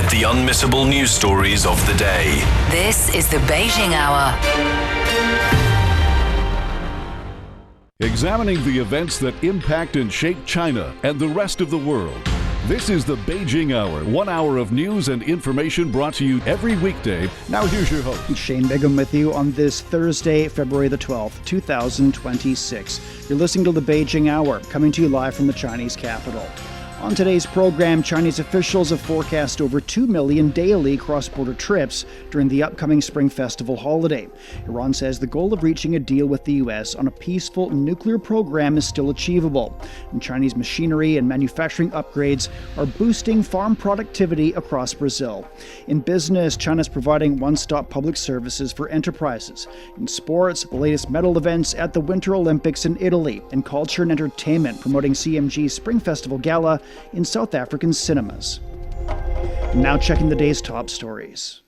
Get the unmissable news stories of the day. This is the Beijing Hour. Examining the events that impact and shape China and the rest of the world. This is the Beijing Hour, 1 hour of news and information brought to you every weekday. Now here's your host. Shane Bigham with you on this Thursday, February the 12th, 2026. You're listening to the Beijing Hour, coming to you live from the Chinese capital. On today's program, Chinese officials have forecast over 2 million daily cross-border trips during the upcoming Spring Festival holiday. Iran says the goal of reaching a deal with the U.S. on a peaceful nuclear program is still achievable. And Chinese machinery and manufacturing upgrades are boosting farm productivity across Brazil. In business, China's providing one-stop public services for enterprises. In sports, the latest medal events at the Winter Olympics in Italy. In culture and entertainment, promoting CMG's Spring Festival Gala in South African cinemas. Now checking the day's top stories.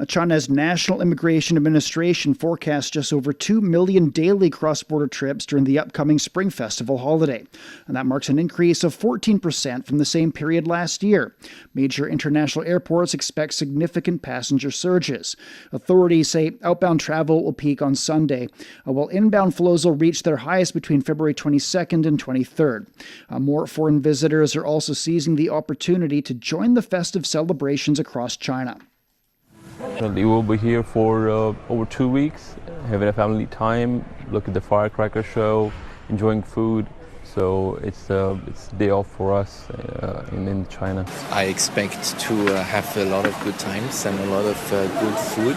China's National Immigration Administration forecasts just over 2 million daily cross-border trips during the upcoming Spring Festival holiday, and that marks an increase of 14% from the same period last year. Major international airports expect significant passenger surges. Authorities say outbound travel will peak on Sunday, while inbound flows will reach their highest between February 22nd and 23rd. More foreign visitors are also seizing the opportunity to join the festive celebrations across China. We will be here for over 2 weeks, having a family time, look at the firecracker show, enjoying food. So it's a day off for us in China. I expect to have a lot of good times and a lot of good food.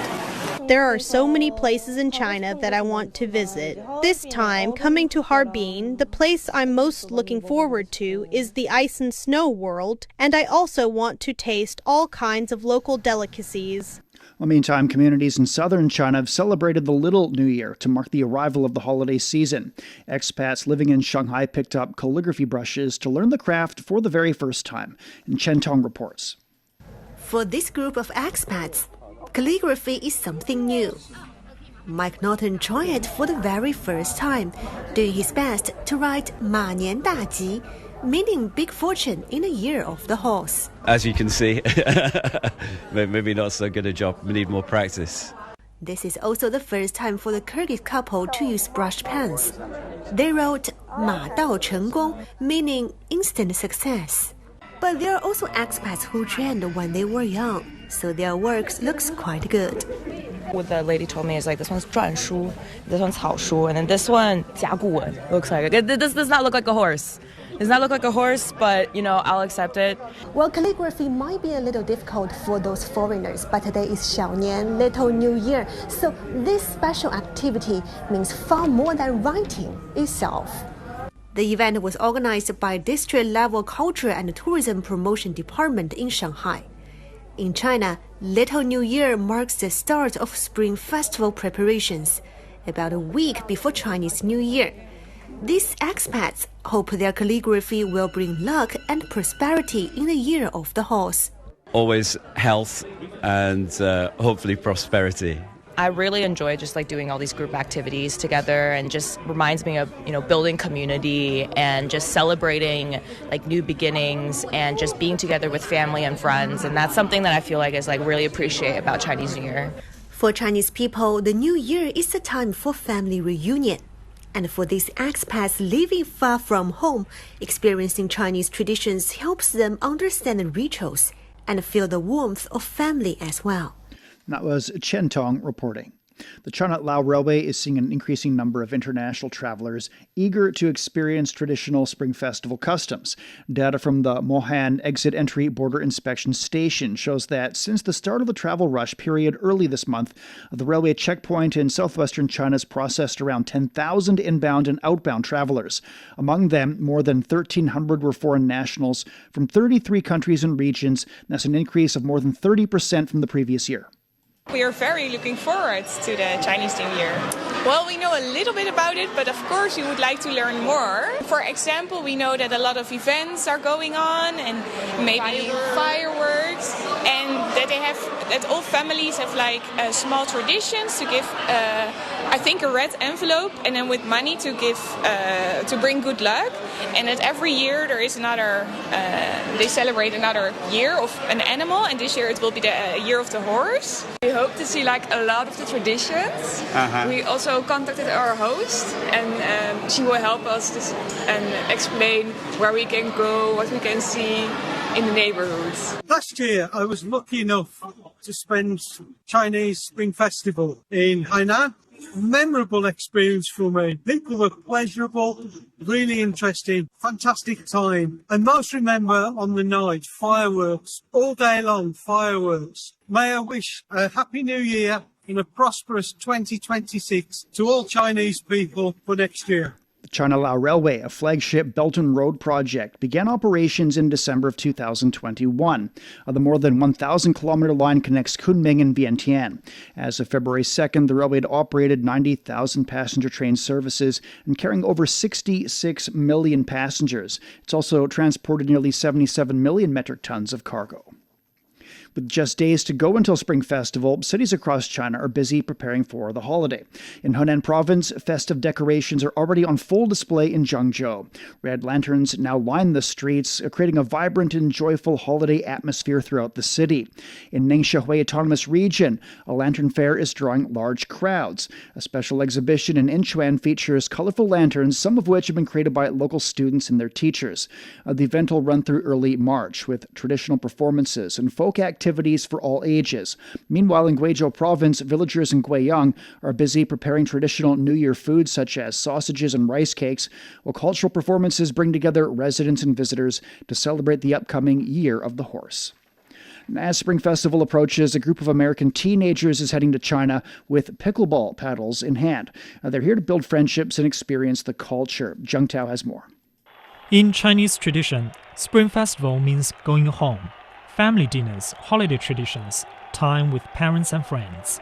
There are so many places in China that I want to visit. This time, coming to Harbin, the place I'm most looking forward to is the ice and snow world, and I also want to taste all kinds of local delicacies. Well, meantime, communities in southern China have celebrated the Little New Year to mark the arrival of the holiday season. Expats living in Shanghai picked up calligraphy brushes to learn the craft for the very first time. And Chen Tong reports. For this group of expats, calligraphy is something new. Mike Norton tried it for the very first time, doing his best to write 马年大吉, meaning big fortune in a year of the horse. As you can see, maybe not so good a job. We need more practice. This is also the first time for the Kyrgyz couple to use brush pens. They wrote 马到成功, meaning instant success. But there are also expats who trained when they were young, so their work looks quite good. What the lady told me is like, this one's 篆书, this one's 草书, and then this one 甲骨文 looks like it. This does not look like a horse. It does not look like a horse, but, I'll accept it. Well, calligraphy might be a little difficult for ththose foreigners, but today is 小年, Little New Year, so this special activity means far more than writing itself. The event was organized by District-Level Culture and Tourism Promotion Department in Shanghai. In China, Little New Year marks the start of Spring Festival preparations, about a week before Chinese New Year. These expats hope their calligraphy will bring luck and prosperity in the year of the horse. Always health and hopefully prosperity. I really enjoy just doing all these group activities together, and just reminds me of, building community and just celebrating new beginnings and just being together with family and friends. And that's something that I feel is really appreciate about Chinese New Year. For Chinese people, the New Year is a time for family reunion. And for these expats living far from home, experiencing Chinese traditions helps them understand the rituals and feel the warmth of family as well. That was Chen Tong reporting. The China-Lao Railway is seeing an increasing number of international travelers eager to experience traditional Spring Festival customs. Data from the Mohan Exit Entry Border Inspection Station shows that since the start of the travel rush period early this month, the railway checkpoint in southwestern China has processed around 10,000 inbound and outbound travelers. Among them, more than 1,300 were foreign nationals from 33 countries and regions. That's an increase of more than 30% from the previous year. We are very looking forward to the Chinese New Year. Well, we know a little bit about it, but of course we would like to learn more. For example, we know that a lot of events are going on and maybe fireworks, and that that all families have like small traditions to give, I think, a red envelope, and then with money to give to bring good luck. And that every year there is another, they celebrate another year of an animal, and this year it will be the year of the horse. We hope to see like a lot of the traditions. We also contacted our host, and she will help us and explain where we can go, what we can see in the neighborhoods. Last year I was lucky enough to spend Chinese Spring Festival in Hainan. Memorable experience for me. People were pleasurable, really interesting, fantastic time. I most remember on the night, fireworks, all day long, fireworks. May I wish a Happy New Year and a prosperous 2026 to all Chinese people for next year. The China-Lao Railway, a flagship Belt and Road project, began operations in December of 2021. The more than 1,000-kilometer line connects Kunming and Vientiane. As of February 2nd, the railway had operated 90,000 passenger train services and carrying over 66 million passengers. It's also transported nearly 77 million metric tons of cargo. With just days to go until Spring Festival, cities across China are busy preparing for the holiday. In Henan Province, festive decorations are already on full display in Zhengzhou. Red lanterns now line the streets, creating a vibrant and joyful holiday atmosphere throughout the city. In Ningxia Autonomous Region, a lantern fair is drawing large crowds. A special exhibition in Inchuan features colorful lanterns, some of which have been created by local students and their teachers. The event will run through early March with traditional performances and folk activities for all ages. Meanwhile, in Guizhou Province, villagers in Guiyang are busy preparing traditional New Year foods such as sausages and rice cakes, while cultural performances bring together residents and visitors to celebrate the upcoming Year of the Horse. As Spring Festival approaches, a group of American teenagers is heading to China with pickleball paddles in hand. They're here to build friendships and experience the culture. Zheng Tao has more. In Chinese tradition, Spring Festival means going home. Family dinners, holiday traditions, time with parents and friends.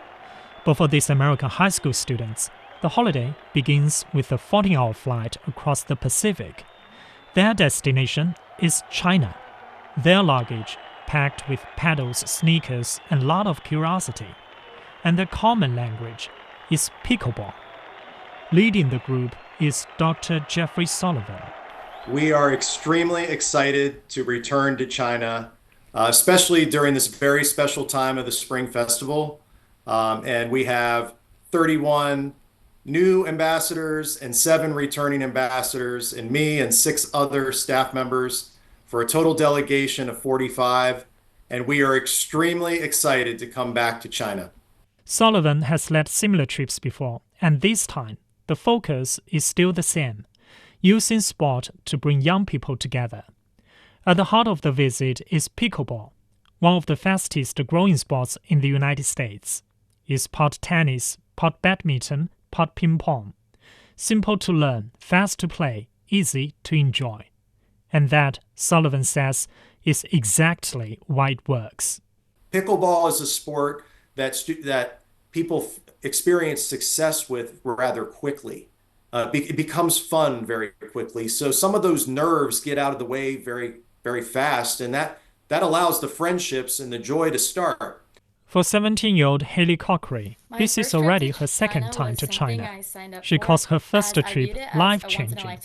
But for these American high school students, the holiday begins with a 14-hour flight across the Pacific. Their destination is China. Their luggage packed with paddles, sneakers, and a lot of curiosity. And their common language is pickleball. Leading the group is Dr. Jeffrey Sullivan. We are extremely excited to return to China, especially during this very special time of the Spring Festival. And we have 31 new ambassadors and 7 returning ambassadors, and me and 6 other staff members for a total delegation of 45. And we are extremely excited to come back to China. Sullivan has led similar trips before, and this time, the focus is still the same, using sport to bring young people together. At the heart of the visit is pickleball, one of the fastest growing sports in the United States. It's part tennis, part badminton, part ping pong. Simple to learn, fast to play, easy to enjoy. And that, Sullivan says, is exactly why it works. Pickleball is a sport that people experience success with rather quickly. It becomes fun very quickly. So some of those nerves get out of the way very fast, and that allows the friendships and the joy to start. For 17-year-old Haley Cockery, this is already her second time to China. She calls her first trip life-changing.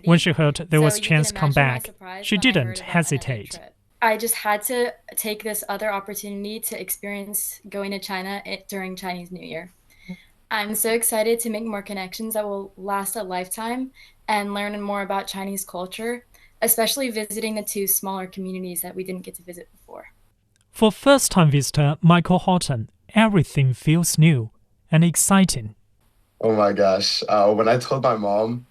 When she heard there was a chance to come back, she didn't hesitate. I just had to take this other opportunity to experience going to China during Chinese New Year. I'm so excited to make more connections that will last a lifetime and learn more about Chinese culture, especially visiting the 2 smaller communities that we didn't get to visit before. For first-time visitor Michael Houghton, everything feels new and exciting. Oh my gosh. When I told my mom,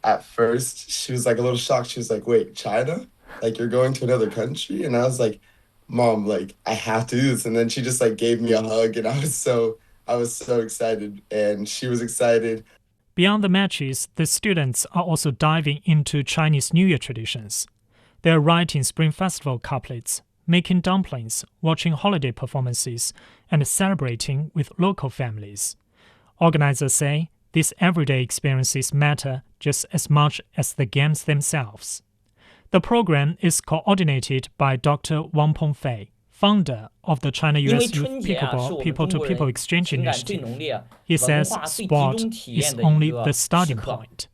at first, she was like a little shocked. She was like, wait, China? Like, you're going to another country? And I was like, Mom, like, I have to do this. And then she just like gave me a hug, and I was so excited, and she was excited. Beyond the matches, the students are also diving into Chinese New Year traditions. They are writing Spring Festival couplets, making dumplings, watching holiday performances, and celebrating with local families. Organizers say these everyday experiences matter just as much as the games themselves. The program is coordinated by Dr. Wang Pengfei, founder of the China-US Youth Pickleball People-to-People Exchange Initiative. He says sport is only the starting point.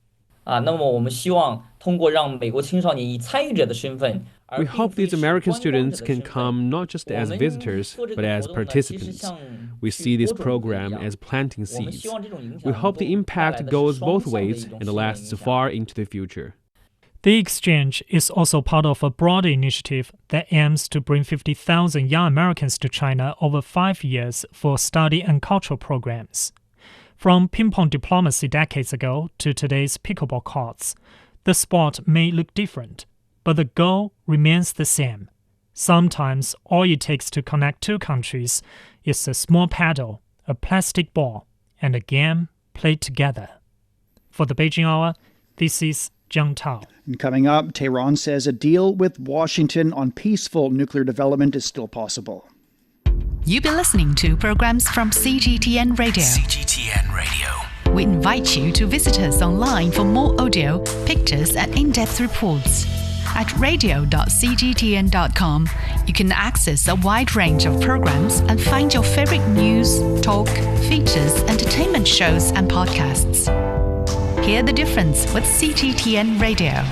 We hope these American students can come not just as visitors, but as participants. We see this program as planting seeds. We hope the impact goes both ways and lasts far into the future. The exchange is also part of a broader initiative that aims to bring 50,000 young Americans to China over 5 years for study and cultural programs. From ping-pong diplomacy decades ago to today's pickleball courts, the sport may look different, but the goal remains the same. Sometimes all it takes to connect two countries is a small paddle, a plastic ball, and a game played together. For the Beijing Hour, this is Jiang Tao. And coming up, Tehran says a deal with Washington on peaceful nuclear development is still possible. You've been listening to programs from CGTN Radio. CGTN Radio. We invite you to visit us online for more audio, pictures, and in-depth reports. At radio.cgtn.com, you can access a wide range of programs and find your favorite news, talk, features, entertainment shows, and podcasts. Hear the difference with CGTN Radio.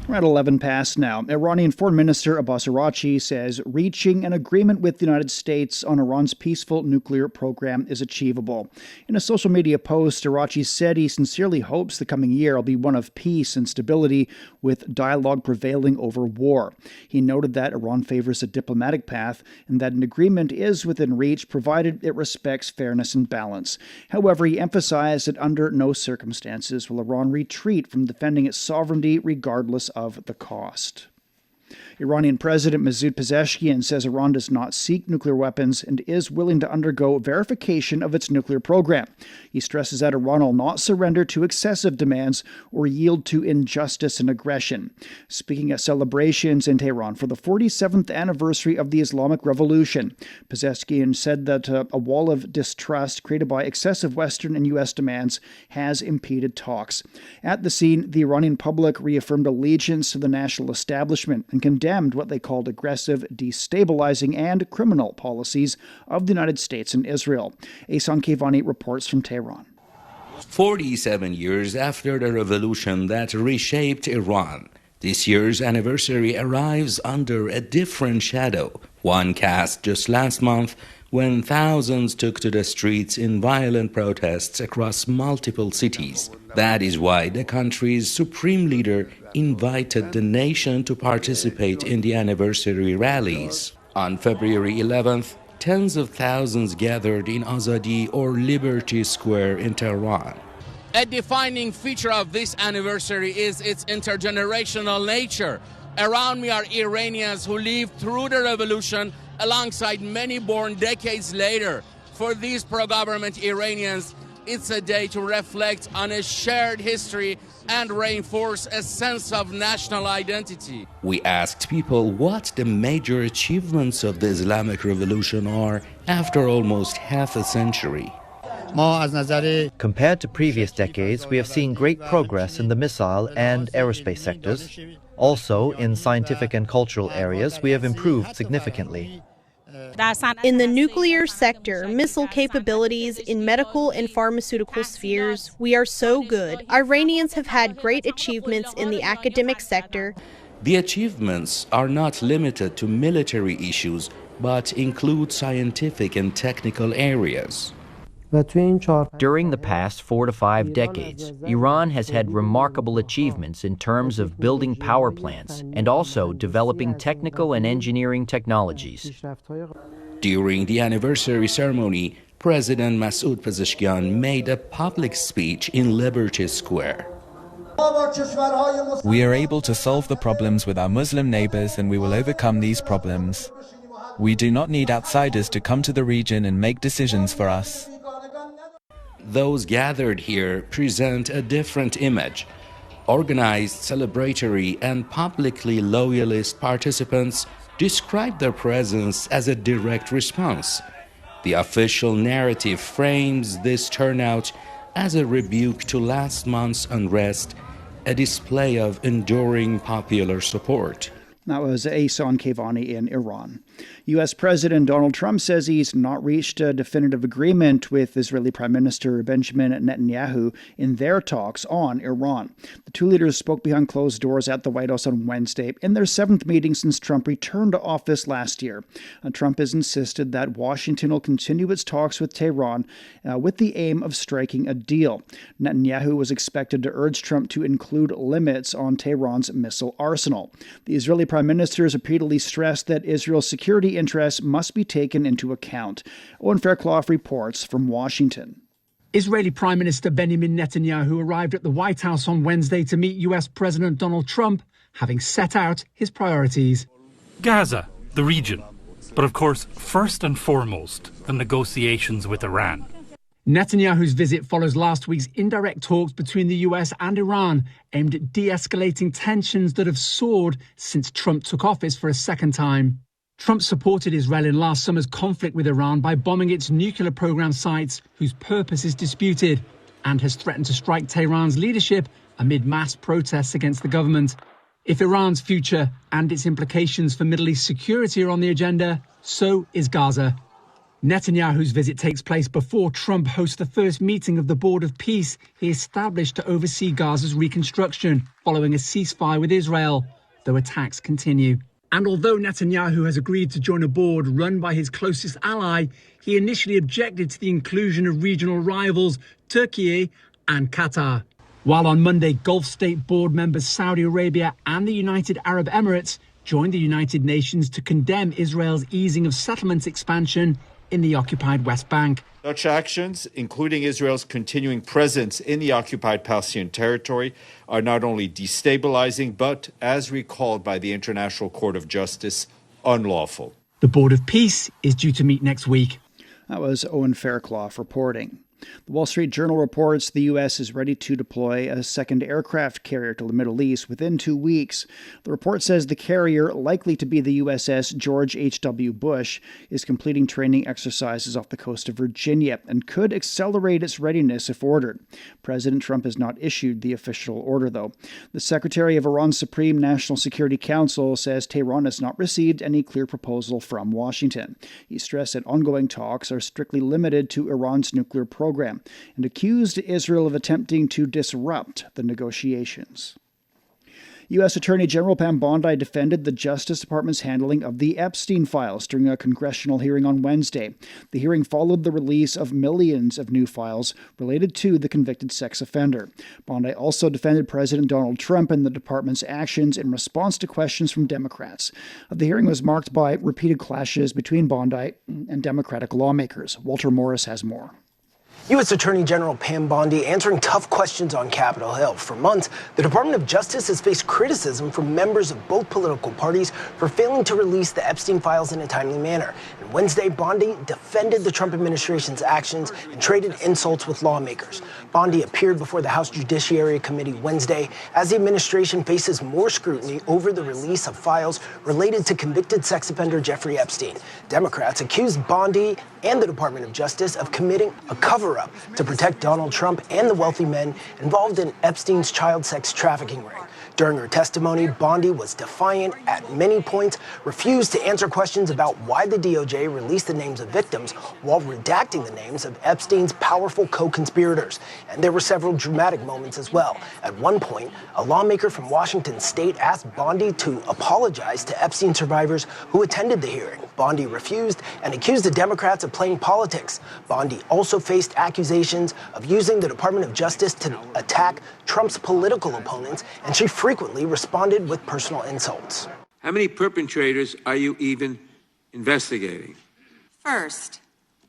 We're at 11 past now. Iranian Foreign Minister Abbas Araghchi says reaching an agreement with the United States on Iran's peaceful nuclear program is achievable. In a social media post, Araghchi said he sincerely hopes the coming year will be one of peace and stability with dialogue prevailing over war. He noted that Iran favors a diplomatic path and that an agreement is within reach provided it respects fairness and balance. However, he emphasized that under no circumstances will Iran retreat from defending its sovereignty regardless of the cost. Iranian President Masoud Pezeshkian says Iran does not seek nuclear weapons and is willing to undergo verification of its nuclear program. He stresses that Iran will not surrender to excessive demands or yield to injustice and aggression. Speaking at celebrations in Tehran for the 47th anniversary of the Islamic Revolution, Pezeshkian said that a wall of distrust created by excessive Western and U.S. demands has impeded talks. At the scene, the Iranian public reaffirmed allegiance to the national establishment and condemned what they called aggressive, destabilizing, and criminal policies of the United States and Israel. Ehsan Kevani reports from Tehran. 47 years after the revolution that reshaped Iran, this year's anniversary arrives under a different shadow, one cast just last month when thousands took to the streets in violent protests across multiple cities. That is why the country's supreme leader invited the nation to participate in the anniversary rallies. On February 11th, tens of thousands gathered in Azadi or Liberty Square in Tehran. A defining feature of this anniversary is its intergenerational nature. Around me are Iranians who lived through the revolution alongside many born decades later. For these pro-government Iranians, it's a day to reflect on a shared history and reinforce a sense of national identity. We asked people what the major achievements of the Islamic Revolution are after almost half a century. Compared to previous decades, we have seen great progress in the missile and aerospace sectors. Also, in scientific and cultural areas, we have improved significantly. In the nuclear sector, missile capabilities, in medical and pharmaceutical spheres, we are so good. Iranians have had great achievements in the academic sector. The achievements are not limited to military issues, but include scientific and technical areas. During the past 4 to 5 decades, Iran has had remarkable achievements in terms of building power plants and also developing technical and engineering technologies. During the anniversary ceremony, President Masoud Pezeshkian made a public speech in Liberty Square. We are able to solve the problems with our Muslim neighbors, and we will overcome these problems. We do not need outsiders to come to the region and make decisions for us. Those gathered here present a different image. Organized, celebratory, and publicly loyalist participants describe their presence as a direct response. The official narrative frames this turnout as a rebuke to last month's unrest, a display of enduring popular support. That was Ehsan Kevani in Iran. U.S. President Donald Trump says he's not reached a definitive agreement with Israeli Prime Minister Benjamin Netanyahu in their talks on Iran. The two leaders spoke behind closed doors at the White House on Wednesday in their seventh meeting since Trump returned to office last year. Trump has insisted that Washington will continue its talks with Tehran with the aim of striking a deal. Netanyahu was expected to urge Trump to include limits on Tehran's missile arsenal. The Israeli Prime Minister has repeatedly stressed that Israel's security interests must be taken into account. Owen Fairclough reports from Washington. Israeli Prime Minister Benjamin Netanyahu arrived at the White House on Wednesday to meet U.S. President Donald Trump, having set out his priorities. Gaza, the region, but of course, first and foremost, the negotiations with Iran. Netanyahu's visit follows last week's indirect talks between the U.S. and Iran, aimed at de-escalating tensions that have soared since Trump took office for a second time. Trump supported Israel in last summer's conflict with Iran by bombing its nuclear program sites, whose purpose is disputed, and has threatened to strike Tehran's leadership amid mass protests against the government. If Iran's future and its implications for Middle East security are on the agenda, so is Gaza. Netanyahu's visit takes place before Trump hosts the first meeting of the Board of Peace he established to oversee Gaza's reconstruction following a ceasefire with Israel, though attacks continue. And although Netanyahu has agreed to join a board run by his closest ally, he initially objected to the inclusion of regional rivals Turkey and Qatar. While on Monday, Gulf state board members Saudi Arabia and the United Arab Emirates joined the United Nations to condemn Israel's easing of settlement expansion in the occupied West Bank. Such actions, including Israel's continuing presence in the occupied Palestinian territory, are not only destabilizing, but, as recalled by the International Court of Justice, unlawful. The Board of Peace is due to meet next week. That was Owen Fairclough reporting. The Wall Street Journal reports the U.S. is ready to deploy a second aircraft carrier to the Middle East within 2 weeks. The report says the carrier, likely to be the USS George H.W. Bush, is completing training exercises off the coast of Virginia and could accelerate its readiness if ordered. President Trump has not issued the official order, though. The Secretary of Iran's Supreme National Security Council says Tehran has not received any clear proposal from Washington. He stressed that ongoing talks are strictly limited to Iran's nuclear program and accused Israel of attempting to disrupt the negotiations. U.S. Attorney General Pam Bondi defended the Justice Department's handling of the Epstein files during a congressional hearing on Wednesday. The hearing followed the release of millions of new files related to the convicted sex offender. Bondi also defended President Donald Trump and the department's actions in response to questions from Democrats. The hearing was marked by repeated clashes between Bondi and Democratic lawmakers. Walter Morris has more. U.S. Attorney General Pam Bondi answering tough questions on Capitol Hill. For months, the Department of Justice has faced criticism from members of both political parties for failing to release the Epstein files in a timely manner. And Wednesday, Bondi defended the Trump administration's actions and traded insults with lawmakers. Bondi appeared before the House Judiciary Committee Wednesday as the administration faces more scrutiny over the release of files related to convicted sex offender Jeffrey Epstein. Democrats accused Bondi and the Department of Justice of committing a cover-up to protect Donald Trump and the wealthy men involved in Epstein's child sex trafficking ring. During her testimony, Bondi was defiant at many points, refused to answer questions about why the DOJ released the names of victims while redacting the names of Epstein's powerful co-conspirators. And there were several dramatic moments as well. At one point, a lawmaker from Washington state asked Bondi to apologize to Epstein survivors who attended the hearing. Bondi refused and accused the Democrats of playing politics. Bondi also faced accusations of using the Department of Justice to attack Trump's political opponents, and she frequently responded with personal insults. How many perpetrators are you even investigating? First,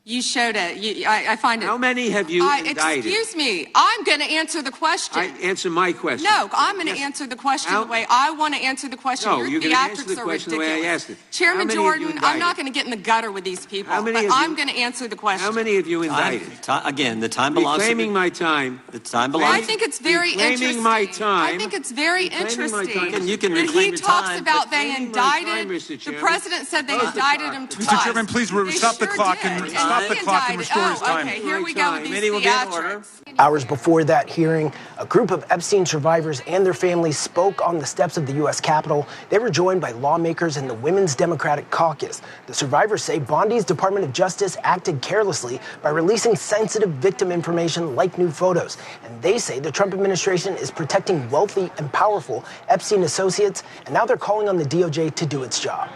you showed it. I find it. How many have you indicted? Excuse me. I'm going to answer the question. Answer my question. No, I'm going to answer the question the way I want to answer the question. No, Your you're going to answer the theatrics are question the ridiculous. way I asked it. Chairman Jordan, I'm not going to get in the gutter with these people, but I'm going to answer the question. How many have you indicted? Again, the time belongs to Reclaiming my time. The time belongs. I think it's very interesting. Reclaiming my time. I think it's very interesting. You can that reclaim he your talks time, about but- they indicted. The president said they indicted him twice. Mr. Chairman, please stop the clock and stop stop the clock and restore his time. Okay, here we go with these theatrics. Hours before that hearing, a group of Epstein survivors and their families spoke on the steps of the U.S. Capitol. They were joined by lawmakers and the Women's Democratic Caucus. The survivors say Bondi's Department of Justice acted carelessly by releasing sensitive victim information like nude photos. And they say the Trump administration is protecting wealthy and powerful Epstein associates, and now they're calling on the DOJ to do its job.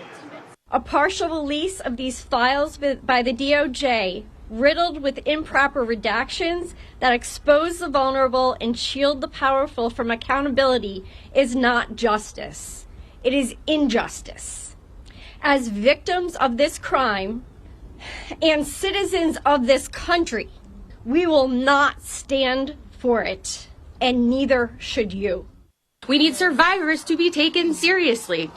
A partial release of these files by the DOJ, riddled with improper redactions that expose the vulnerable and shield the powerful from accountability, is not justice. It is injustice. As victims of this crime and citizens of this country, we will not stand for it, and neither should you. We need survivors to be taken seriously.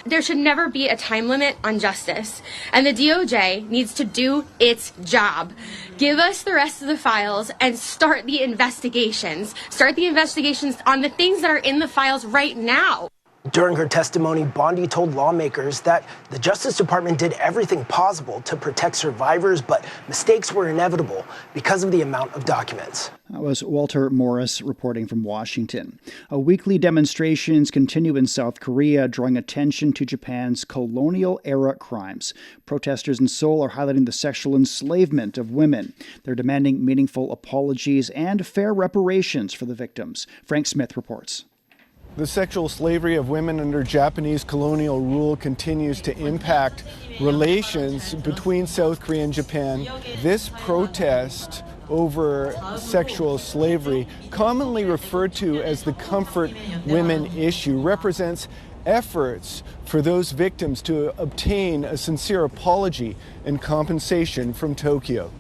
There should never be a time limit on justice, and the DOJ needs to do its job. Give us the rest of the files and start the investigations. Start the investigations on the things that are in the files right now. During her testimony, Bondi told lawmakers that the Justice Department did everything possible to protect survivors, but mistakes were inevitable because of the amount of documents. That was Walter Morris reporting from Washington. Weekly demonstrations continue in South Korea, drawing attention to Japan's colonial-era crimes. Protesters in Seoul are highlighting the sexual enslavement of women. They're demanding meaningful apologies and fair reparations for the victims. Frank Smith reports. The sexual slavery of women under Japanese colonial rule continues to impact relations between South Korea and Japan. This protest over sexual slavery, commonly referred to as the comfort women issue, represents efforts for those victims to obtain a sincere apology and compensation from Tokyo.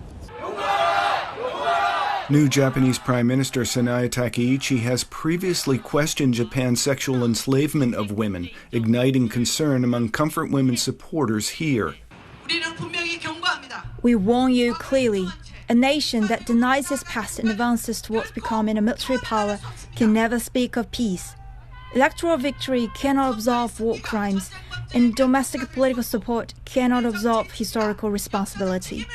New Japanese Prime Minister Sanae Takeichi has previously questioned Japan's sexual enslavement of women, igniting concern among comfort women supporters here. We warn you clearly, a nation that denies its past and advances towards becoming a military power can never speak of peace. Electoral victory cannot absolve war crimes, and domestic political support cannot absolve historical responsibility.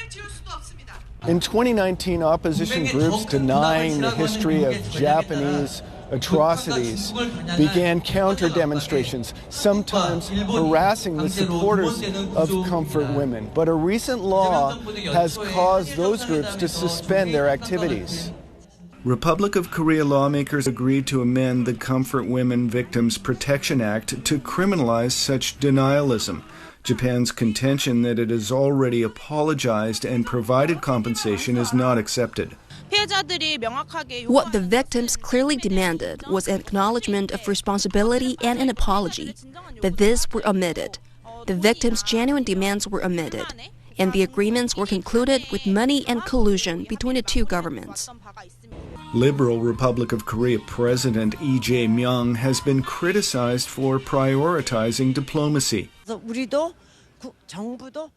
In 2019, opposition groups denying the history of Japanese atrocities began counter-demonstrations, sometimes harassing the supporters of comfort women. But a recent law has caused those groups to suspend their activities. Republic of Korea lawmakers agreed to amend the Comfort Women Victims Protection Act to criminalize such denialism. Japan's contention that it has already apologized and provided compensation is not accepted. What the victims clearly demanded was an acknowledgement of responsibility and an apology, but this were omitted. The victims' genuine demands were omitted, and the agreements were concluded with money and collusion between the two governments. Liberal Republic of Korea President Lee Jae-myung has been criticized for prioritizing diplomacy.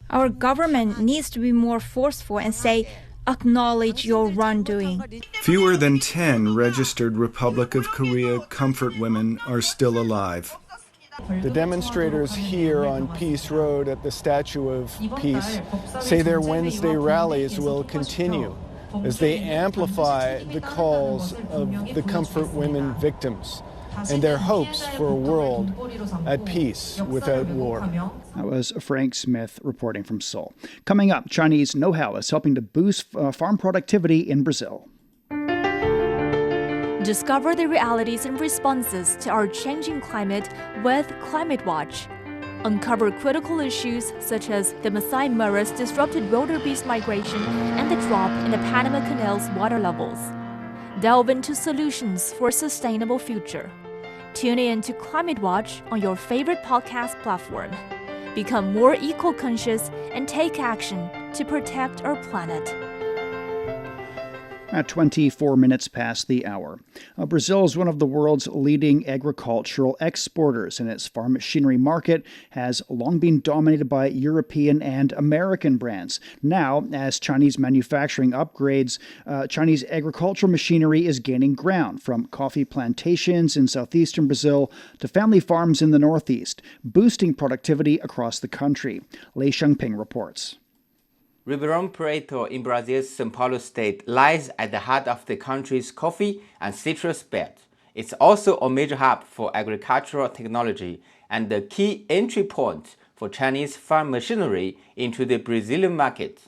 Our government needs to be more forceful and say, acknowledge your wrongdoing. Fewer than 10 registered Republic of Korea comfort women are still alive. The demonstrators here on Peace Road at the Statue of Peace say their Wednesday rallies will continue as they amplify the calls of the comfort women victims and their hopes for a world at peace without war. That was Frank Smith reporting from Seoul. Coming up, Chinese know-how is helping to boost farm productivity in Brazil. Discover the realities and responses to our changing climate with Climate Watch. Uncover critical issues such as the Masai Mara's disrupted wildebeest migration and the drop in the Panama Canal's water levels. Delve into solutions for a sustainable future. Tune in to Climate Watch on your favorite podcast platform. Become more eco-conscious and take action to protect our planet. At 24 minutes past the hour. Brazil is one of the world's leading agricultural exporters, and its farm machinery market has long been dominated by European and American brands. Now, as Chinese manufacturing upgrades, Chinese agricultural machinery is gaining ground, from coffee plantations in southeastern Brazil to family farms in the northeast, boosting productivity across the country. Lei Shengping reports. Ribeirão Preto in Brazil's São Paulo state lies at the heart of the country's coffee and citrus belt. It's also a major hub for agricultural technology and the key entry point for Chinese farm machinery into the Brazilian market.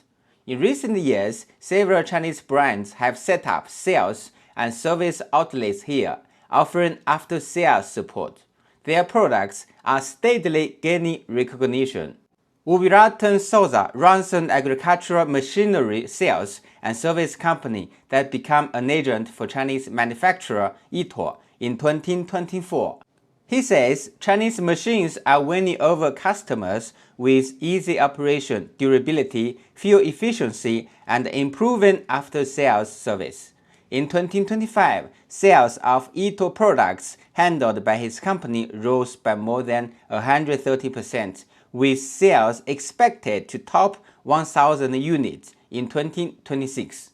In recent years, several Chinese brands have set up sales and service outlets here, offering after-sales support. Their products are steadily gaining recognition. Ubiratan Souza runs an agricultural machinery sales and service company that became an agent for Chinese manufacturer Ito in 2024. He says Chinese machines are winning over customers with easy operation, durability, fuel efficiency, and improving after-sales service. In 2025, sales of Ito products handled by his company rose by more than 130%, with sales expected to top 1,000 units in 2026.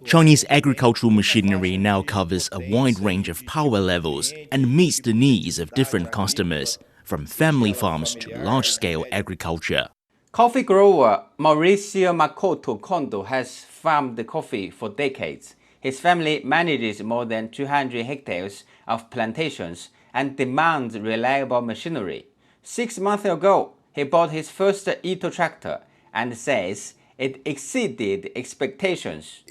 Chinese agricultural machinery now covers a wide range of power levels and meets the needs of different customers, from family farms to large-scale agriculture. Coffee grower Mauricio Makoto Kondo has farmed coffee for decades. His family manages more than 200 hectares of plantations and demands reliable machinery. 6 months ago, he bought his first Ito tractor and says it exceeded expectations.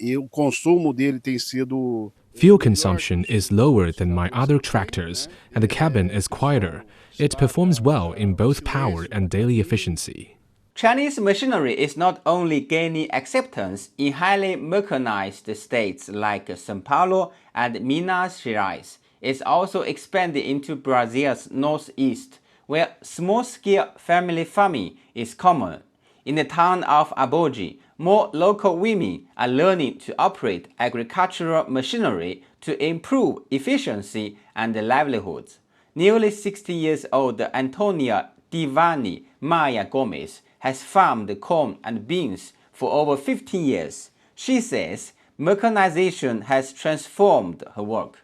Fuel consumption is lower than my other tractors, and the cabin is quieter. It performs well in both power and daily efficiency. Chinese machinery is not only gaining acceptance in highly mechanized states like São Paulo and Minas Gerais, it's also expanding into Brazil's northeast, where small-scale family farming is common. In the town of Aboji, more local women are learning to operate agricultural machinery to improve efficiency and livelihoods. Nearly 60 years old Antonia Divani Maya Gomez has farmed corn and beans for over 15 years. She says mechanization has transformed her work.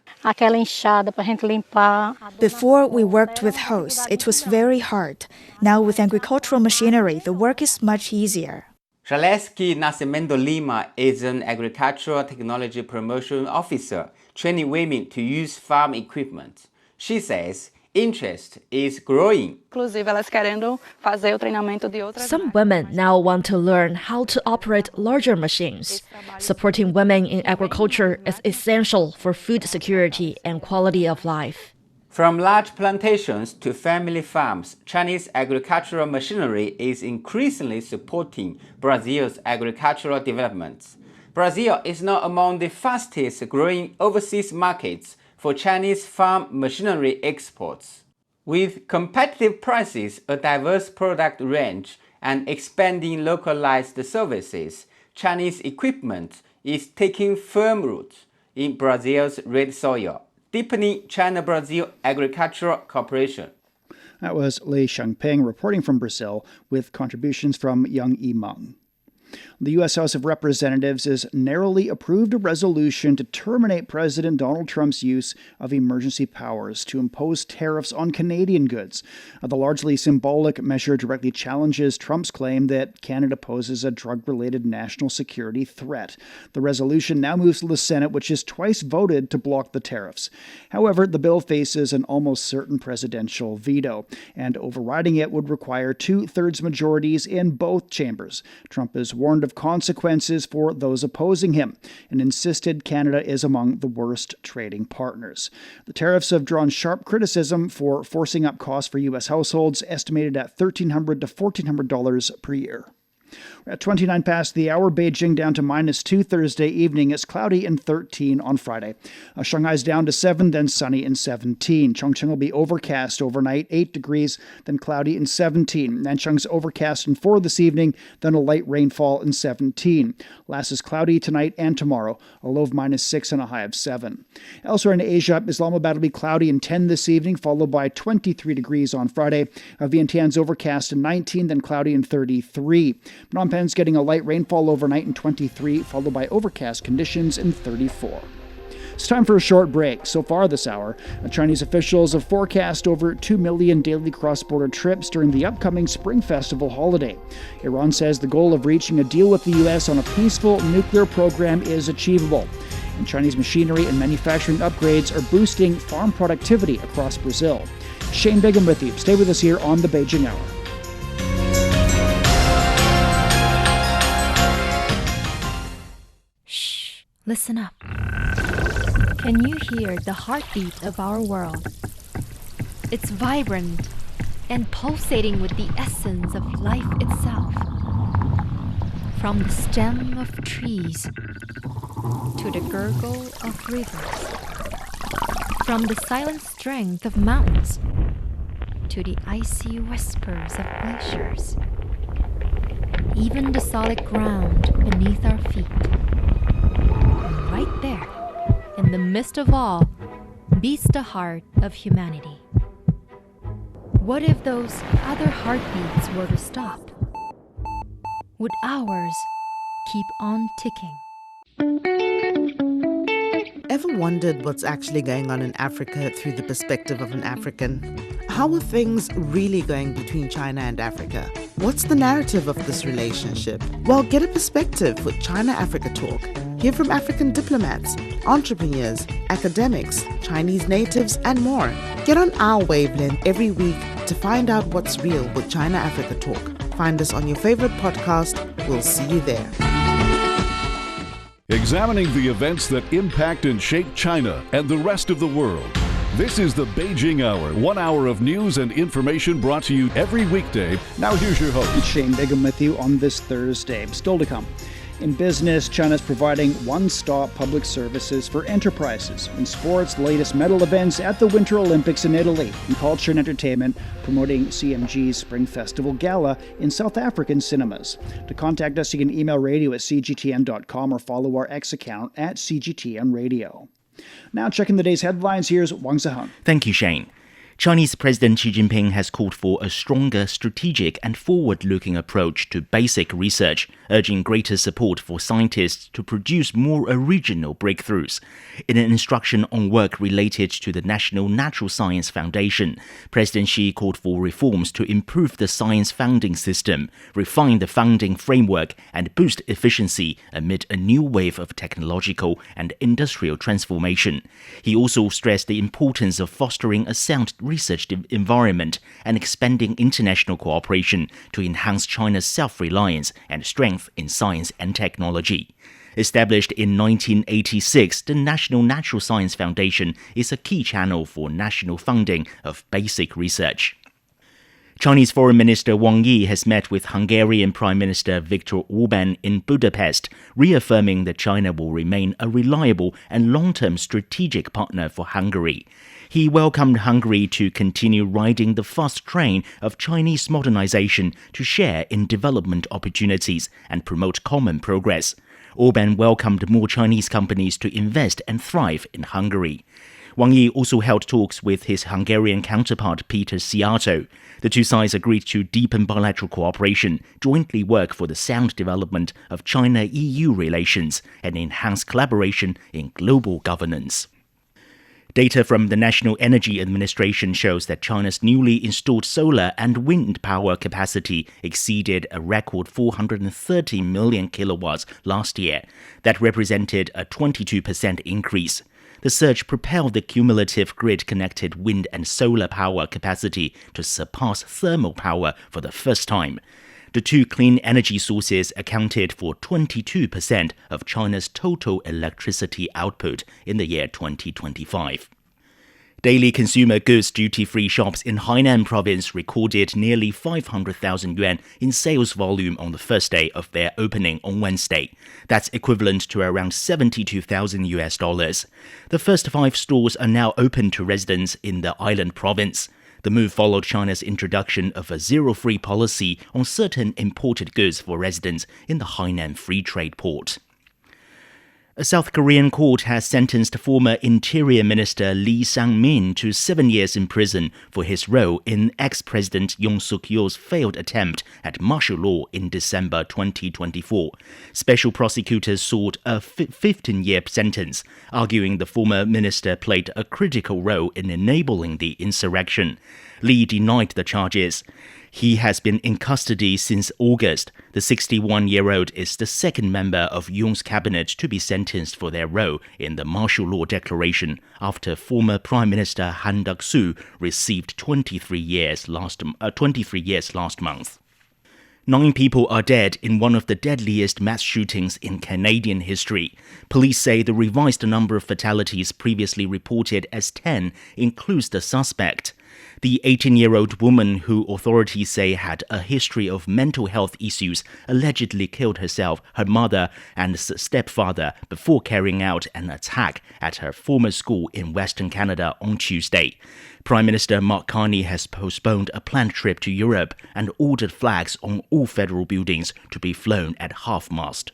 Before we worked with hose, it was very hard. Now with agricultural machinery, the work is much easier. Zaleski Nascimento Lima is an agricultural technology promotion officer training women to use farm equipment. She says interest is growing. Some women now want to learn how to operate larger machines. Supporting women in agriculture is essential for food security and quality of life. From large plantations to family farms, Chinese agricultural machinery is increasingly supporting Brazil's agricultural developments. Brazil is now among the fastest growing overseas markets for Chinese farm machinery exports. With competitive prices, a diverse product range, and expanding localized services, Chinese equipment is taking firm root in Brazil's red soil, deepening China-Brazil agricultural cooperation. That was Lei Xiangping reporting from Brazil with contributions from Yang Yimeng. The U.S. House of Representatives has narrowly approved a resolution to terminate President Donald Trump's use of emergency powers to impose tariffs on Canadian goods. The largely symbolic measure directly challenges Trump's claim that Canada poses a drug-related national security threat. The resolution now moves to the Senate, which has twice voted to block the tariffs. However, the bill faces an almost certain presidential veto, and overriding it would require 2/3 majorities in both chambers. Trump has warned of consequences for those opposing him and insisted Canada is among the worst trading partners. The tariffs have drawn sharp criticism for forcing up costs for U.S. households, estimated at $1,300 to $1,400 per year. We're at 29 past the hour. Beijing down to -2 Thursday evening. It's cloudy and 13 on Friday. Shanghai's down to 7, then sunny and 17. Chongqing will be overcast overnight, 8 degrees, then cloudy and 17. Nanchang's overcast and 4 this evening, then a light rainfall and 17. Last is cloudy tonight and tomorrow, a low of -6 and a high of 7. Elsewhere in Asia, Islamabad will be cloudy and 10 this evening, followed by 23 degrees on Friday. Vientiane's overcast and 19, then cloudy and 33. Phnom Penh's getting a light rainfall overnight in 23, followed by overcast conditions in 34. It's time for a short break. So far this hour, Chinese officials have forecast over 2 million daily cross-border trips during the upcoming Spring Festival holiday. Iran says the goal of reaching a deal with the U.S. on a peaceful nuclear program is achievable. And Chinese machinery and manufacturing upgrades are boosting farm productivity across Brazil. Shane Bigham with you. Stay with us here on the Beijing Hour. Shh, listen up. Can you hear the heartbeat of our world? It's vibrant and pulsating with the essence of life itself. From the stem of trees to the gurgle of rivers. From the silent strength of mountains to the icy whispers of glaciers. Even the solid ground beneath our feet. And right there, in the midst of all, beats the heart of humanity. What if those other heartbeats were to stop? Would ours keep on ticking? Ever wondered what's actually going on in Africa through the perspective of an African? How are things really going between China and Africa? What's the narrative of this relationship? Well, get a perspective with China-Africa Talk. Hear from African diplomats, entrepreneurs, academics, Chinese natives, and more. Get on our wavelength every week to find out what's real with China-Africa Talk. Find us on your favorite podcast. We'll see you there. Examining the events that impact and shape China and the rest of the world. This is the Beijing Hour, 1 hour of news and information brought to you every weekday. Now here's your host. Shane Bigham with you on this Thursday. Still to come. In business, China's providing one-stop public services for enterprises. In sports, the latest medal events at the Winter Olympics in Italy. In culture and entertainment, promoting CMG's Spring Festival Gala in South African cinemas. To contact us, you can email radio@cgtn.com or follow our X account @CGTN Radio. Now checking the day's headlines, here's Wang Ziheng. Thank you, Shane. Chinese President Xi Jinping has called for a stronger strategic and forward-looking approach to basic research, urging greater support for scientists to produce more original breakthroughs. In an instruction on work related to the National Natural Science Foundation, President Xi called for reforms to improve the science funding system, refine the funding framework, and boost efficiency amid a new wave of technological and industrial transformation. He also stressed the importance of fostering a sound research environment and expanding international cooperation to enhance China's self-reliance and strength in science and technology. Established in 1986, the National Natural Science Foundation is a key channel for national funding of basic research. Chinese Foreign Minister Wang Yi has met with Hungarian Prime Minister Viktor Orbán in Budapest, reaffirming that China will remain a reliable and long-term strategic partner for Hungary. He welcomed Hungary to continue riding the fast train of Chinese modernization to share in development opportunities and promote common progress. Orbán welcomed more Chinese companies to invest and thrive in Hungary. Wang Yi also held talks with his Hungarian counterpart Peter Szijjártó. The two sides agreed to deepen bilateral cooperation, jointly work for the sound development of China-EU relations, and enhance collaboration in global governance. Data from the National Energy Administration shows that China's newly installed solar and wind power capacity exceeded a record 430 million kilowatts last year. That represented a 22% increase. The surge propelled the cumulative grid-connected wind and solar power capacity to surpass thermal power for the first time. The two clean energy sources accounted for 22% of China's total electricity output in the year 2025. Daily consumer goods duty-free shops in Hainan province recorded nearly 500,000 yuan in sales volume on the first day of their opening on Wednesday. That's equivalent to around $72,000. The first 5 stores are now open to residents in the island province. The move followed China's introduction of a zero-free policy on certain imported goods for residents in the Hainan Free Trade Port. A South Korean court has sentenced former Interior Minister Lee Sang-min to 7 years in prison for his role in ex-President Yoon Suk-yeol's failed attempt at martial law in December 2024. Special prosecutors sought a 15-year sentence, arguing the former minister played a critical role in enabling the insurrection. Lee denied the charges. He has been in custody since August. The 61-year-old is the second member of Yoon's cabinet to be sentenced for their role in the martial law declaration after former Prime Minister Han Duck-soo received 23 years last month. 9 people are dead in one of the deadliest mass shootings in Canadian history. Police say the revised number of fatalities previously reported as 10 includes the suspect. The 18-year-old woman, who authorities say had a history of mental health issues, allegedly killed herself, her mother and stepfather before carrying out an attack at her former school in Western Canada on Tuesday. Prime Minister Mark Carney has postponed a planned trip to Europe and ordered flags on all federal buildings to be flown at half-mast.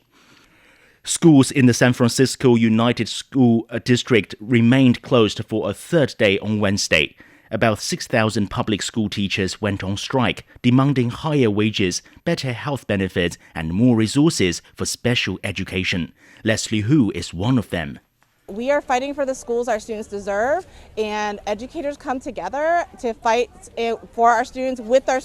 Schools in the San Francisco United School District remained closed for a third day on Wednesday. About 6,000 public school teachers went on strike, demanding higher wages, better health benefits, and more resources for special education. Leslie Hu is one of them. We are fighting for the schools our students deserve, and educators come together to fight for our students, with our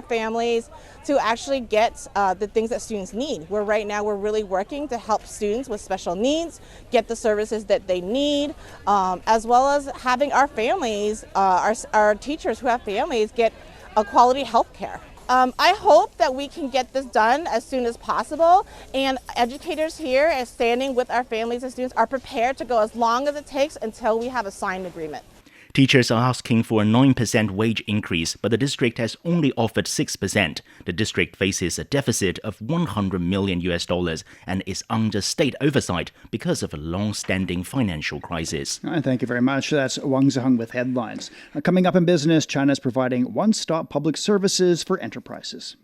families, to actually get the things that students need. Right now we're really working to help students with special needs get the services that they need, as well as having our families, our teachers who have families, get a quality health care. I hope that we can get this done as soon as possible, and educators here, as standing with our families and students, are prepared to go as long as it takes until we have a signed agreement. Teachers are asking for a 9% wage increase, but the district has only offered 6%. The district faces a deficit of $100 million and is under state oversight because of a long-standing financial crisis. Thank you very much. That's Wang Ziheng with headlines. Coming up in business, China is providing one-stop public services for enterprises.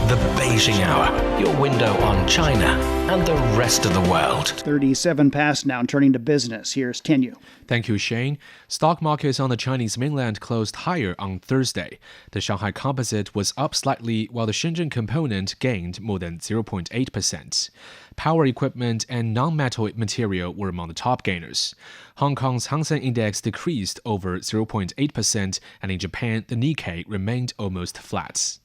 The Beijing Hour, your window on China and the rest of the world. 37 past now, and turning to business. Here's Tianyu. Thank you, Shane. Stock markets on the Chinese mainland closed higher on Thursday. The Shanghai Composite was up slightly, while the Shenzhen component gained more than 0.8%. Power equipment and non-metal material were among the top gainers. Hong Kong's Hang Seng Index decreased over 0.8%, and in Japan, the Nikkei remained almost flat.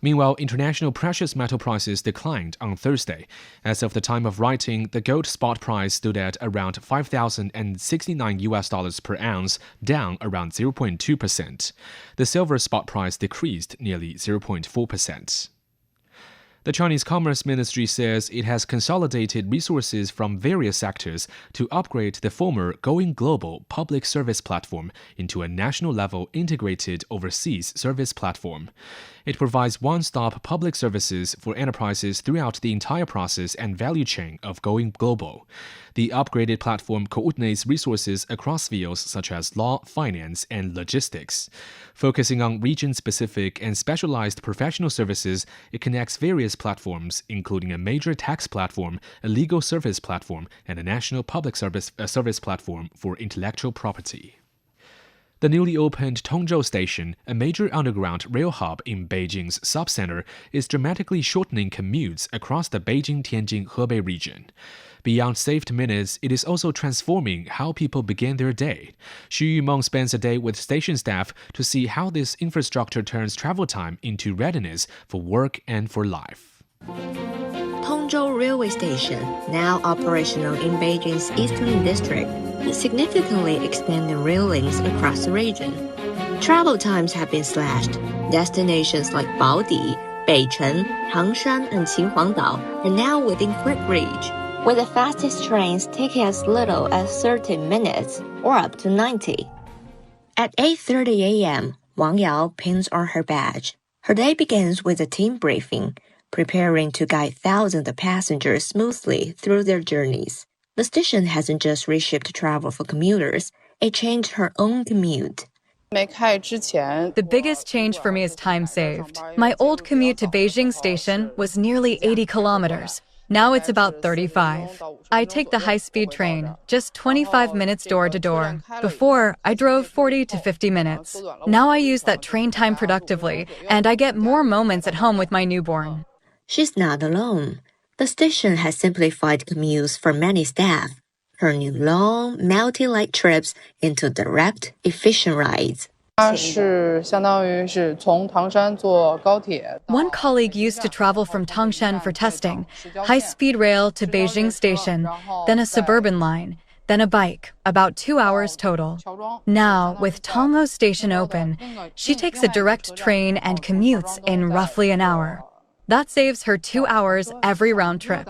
Meanwhile, international precious metal prices declined on Thursday. As of the time of writing, the gold spot price stood at around $5,069 per ounce, down around 0.2%. The silver spot price decreased nearly 0.4%. The Chinese Commerce Ministry says it has consolidated resources from various sectors to upgrade the former Going Global public service platform into a national-level integrated overseas service platform. It provides one-stop public services for enterprises throughout the entire process and value chain of Going Global. The upgraded platform coordinates resources across fields such as law, finance, and logistics. Focusing on region-specific and specialized professional services, it connects various platforms, including a major tax platform, a legal service platform, and a national public service platform for intellectual property. The newly opened Tongzhou Station, a major underground rail hub in Beijing's subcenter, is dramatically shortening commutes across the Beijing-Tianjin-Hebei region. Beyond saved minutes, it is also transforming how people begin their day. Xu Yumeng spends a day with station staff to see how this infrastructure turns travel time into readiness for work and for life. Tongzhou Railway Station, now operational in Beijing's eastern district, will significantly expand the rail links across the region. Travel times have been slashed. Destinations like Baodi, Beicheng, Tangshan, and Qinhuangdao are now within quick reach, with the fastest trains taking as little as 30 minutes or up to 90. At 8:30 a.m., Wang Yao pins on her badge. Her day begins with a team briefing, preparing to guide thousands of passengers smoothly through their journeys. The station hasn't just reshaped travel for commuters, it changed her own commute. The biggest change for me is time saved. My old commute to Beijing Station was nearly 80 kilometers. Now it's about 35. I take the high-speed train, just 25 minutes door to door. Before, I drove 40 to 50 minutes. Now I use that train time productively, and I get more moments at home with my newborn. She's not alone. The station has simplified commutes for many staff, turning long, multi-light trips into direct, efficient rides. One colleague used to travel from Tangshan for testing, high-speed rail to Beijing Station, then a suburban line, then a bike, about 2 hours total. Now, with Tongho Station open, she takes a direct train and commutes in roughly an hour. That saves her 2 hours every round trip.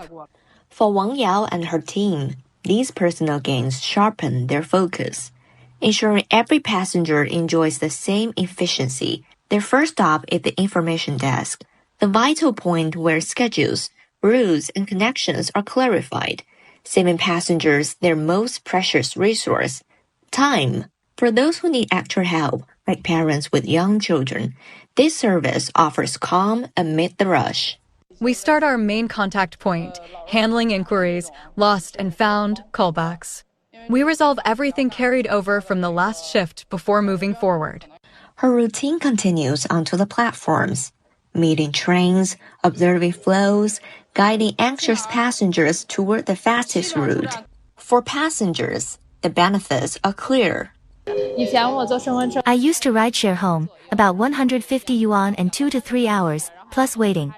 For Wang Yao and her team, these personal gains sharpen their focus, ensuring every passenger enjoys the same efficiency. Their first stop is the information desk, the vital point where schedules, routes, and connections are clarified, saving passengers their most precious resource, time. For those who need extra help, like parents with young children, this service offers calm amid the rush. We start our main contact point, handling inquiries, lost and found, callbacks. We resolve everything carried over from the last shift before moving forward. Her routine continues onto the platforms, meeting trains, observing flows, guiding anxious passengers toward the fastest route. For passengers, the benefits are clear. I used to rideshare home, about 150 yuan and 2 to 3 hours, plus waiting.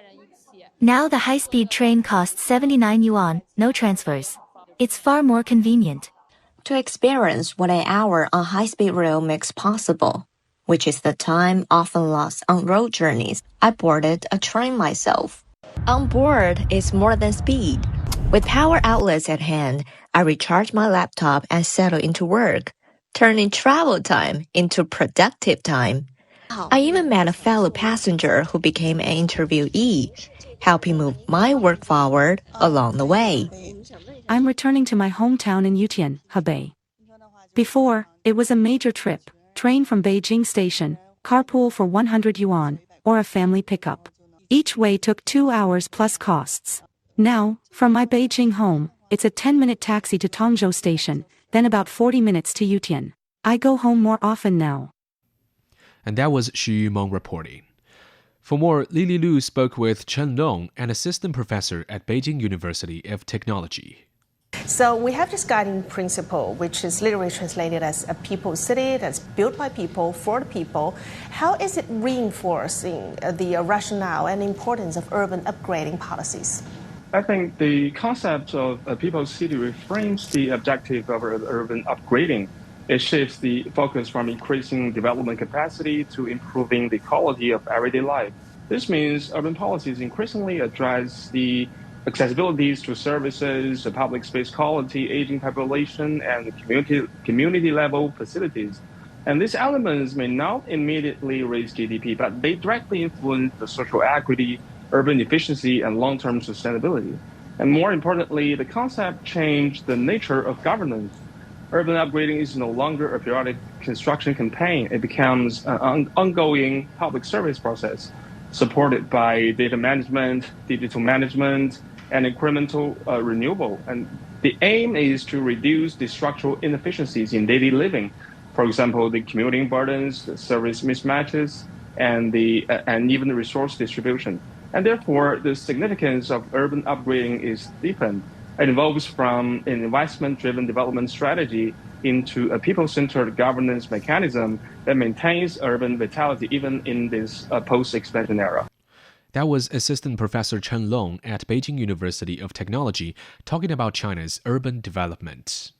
Now the high-speed train costs 79 yuan, no transfers. It's far more convenient. To experience what an hour on high-speed rail makes possible, which is the time often lost on road journeys, I boarded a train myself. On board is more than speed. With power outlets at hand, I recharge my laptop and settle into work, turning travel time into productive time. I even met a fellow passenger who became an interviewee, helping move my work forward along the way. I'm returning to my hometown in Yutian, Hebei. Before, it was a major trip, train from Beijing Station, carpool for 100 yuan, or a family pickup. Each way took 2 hours plus costs. Now, from my Beijing home, it's a 10-minute taxi to Tongzhou Station, then about 40 minutes to Yutian. I go home more often now. And that was Xu Yumeng reporting. For more, Lili Lu spoke with Chen Long, an assistant professor at Beijing University of Technology. So we have this guiding principle, which is literally translated as a people's city that's built by people, for the people. How is it reinforcing the rationale and importance of urban upgrading policies? I think the concept of a people's city reframes the objective of urban upgrading. It shifts the focus from increasing development capacity to improving the quality of everyday life. This means urban policies increasingly address the accessibilities to services, public space quality, aging population, and community-level facilities. And these elements may not immediately raise GDP, but they directly influence the social equity, urban efficiency, and long-term sustainability. And more importantly, the concept changed the nature of governance. Urban upgrading is no longer a periodic construction campaign. It becomes an ongoing public service process supported by data management, digital management, and incremental renewal. And the aim is to reduce the structural inefficiencies in daily living. For example, the commuting burdens, the service mismatches, and even the resource distribution. And therefore, the significance of urban upgrading is deepened. It evolves from an investment-driven development strategy into a people-centered governance mechanism that maintains urban vitality even in this post-expansion era. That was Assistant Professor Chen Long at Beijing University of Technology talking about China's urban development.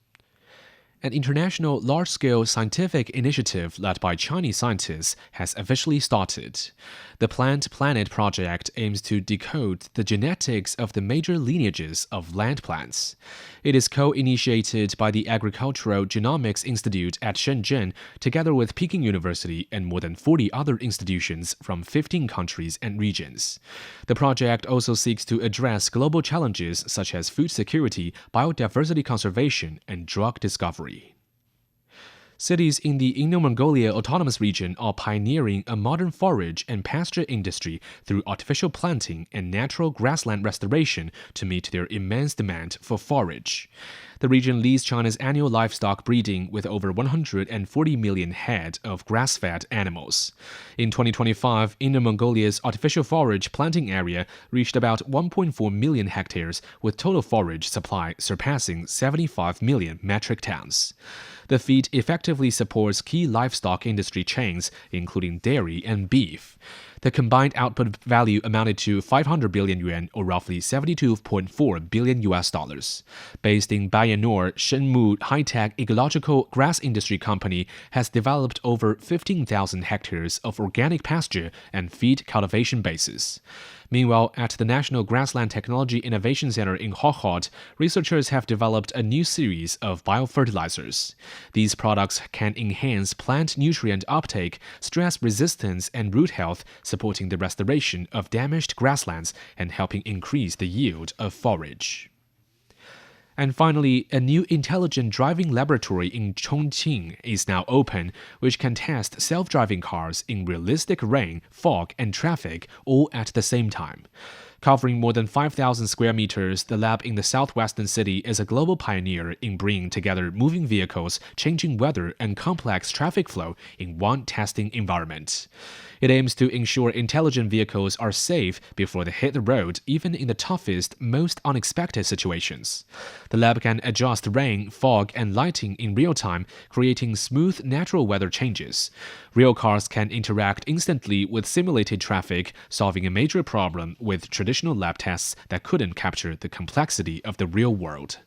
An international large-scale scientific initiative led by Chinese scientists has officially started. The Plant Planet project aims to decode the genetics of the major lineages of land plants. It is co-initiated by the Agricultural Genomics Institute at Shenzhen, together with Peking University and more than 40 other institutions from 15 countries and regions. The project also seeks to address global challenges such as food security, biodiversity conservation, and drug discovery. Cities in the Inner Mongolia Autonomous Region are pioneering a modern forage and pasture industry through artificial planting and natural grassland restoration to meet their immense demand for forage. The region leads China's annual livestock breeding with over 140 million head of grass-fed animals. In 2025, Inner Mongolia's artificial forage planting area reached about 1.4 million hectares, with total forage supply surpassing 75 million metric tons. The feat effectively supports key livestock industry chains, including dairy and beef. The combined output value amounted to 500 billion yuan, or roughly $72.4 billion. Based in Bayanur, Shenmu High-Tech Ecological Grass Industry Company has developed over 15,000 hectares of organic pasture and feed cultivation bases. Meanwhile, at the National Grassland Technology Innovation Center in Hohhot, researchers have developed a new series of biofertilizers. These products can enhance plant nutrient uptake, stress resistance, and root health, supporting the restoration of damaged grasslands and helping increase the yield of forage. And finally, a new intelligent driving laboratory in Chongqing is now open, which can test self-driving cars in realistic rain, fog, and traffic all at the same time. Covering more than 5,000 square meters, the lab in the southwestern city is a global pioneer in bringing together moving vehicles, changing weather, and complex traffic flow in one testing environment. It aims to ensure intelligent vehicles are safe before they hit the road, even in the toughest, most unexpected situations. The lab can adjust rain, fog, and lighting in real time, creating smooth natural weather changes. Real cars can interact instantly with simulated traffic, solving a major problem with traditional lab tests that couldn't capture the complexity of the real world.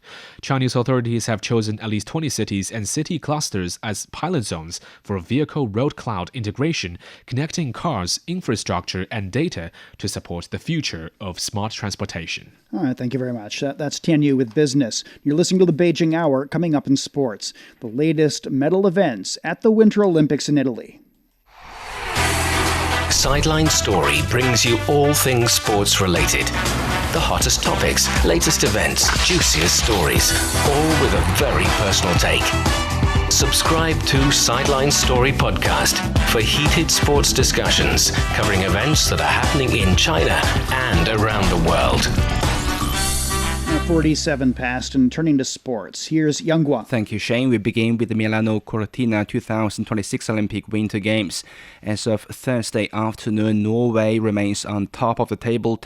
Chinese authorities have chosen at least 20 cities and city clusters as pilot zones for vehicle road cloud integration, connecting cars, infrastructure, and data to support the future of smart transportation. All right, thank you very much. That's Tianyu with Business. You're listening to the Beijing Hour. Coming up in sports, the latest medal events at the Winter Olympics in Italy. Sideline Story brings you all things sports related. The hottest topics, latest events, juiciest stories, all with a very personal take. Subscribe to Sideline Story Podcast for heated sports discussions covering events that are happening in China and around the world. 47 past, and turning to sports, here's Yanghua. Thank you, Shane. We begin with the Milano Cortina 2026 Olympic Winter Games. As of Thursday afternoon, Norway remains on top of the table